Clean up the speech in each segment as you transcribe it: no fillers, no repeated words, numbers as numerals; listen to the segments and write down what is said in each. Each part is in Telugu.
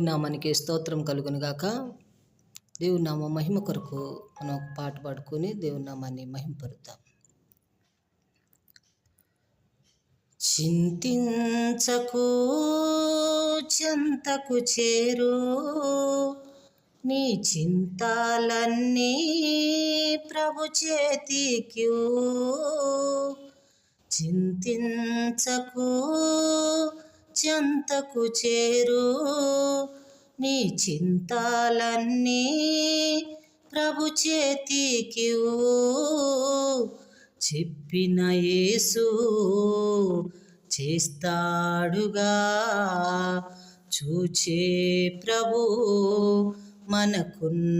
దేవుని నామానికి స్తోత్రం కలుగును గాక. దేవుని నామ మహిమ కొరకు మనం ఒక పాట పాడుకొని దేవుని నామాన్ని మహిమపరుద్దాం. చింతించకు, చెంతకు చేరు, నీ చింతాలన్నీ ప్రభు చేతికి. చింతించకు, చెంతకు చేరు, నీ చింతాలన్నీ ప్రభు చేతికి. చెప్పిన యేసు చేస్తాడుగా, చూచే ప్రభు మనకున్నాడుగా.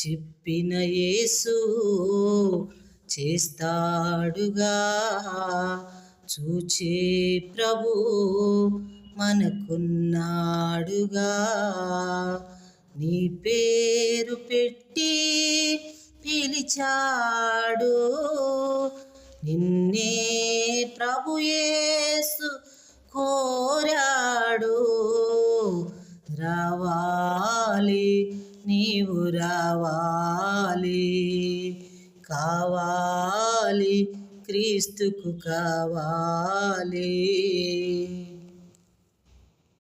చెప్పిన యేసు చేస్తాడుగా, చూచే ప్రభు మనకున్నాడుగా. నీ పేరు పెట్టి పిలిచాడు, నిన్నే ప్రభు యేసు కోరాడు. రావాలి, నీవు రావాలి, కావాలి, క్రీస్తుకు కావాలి.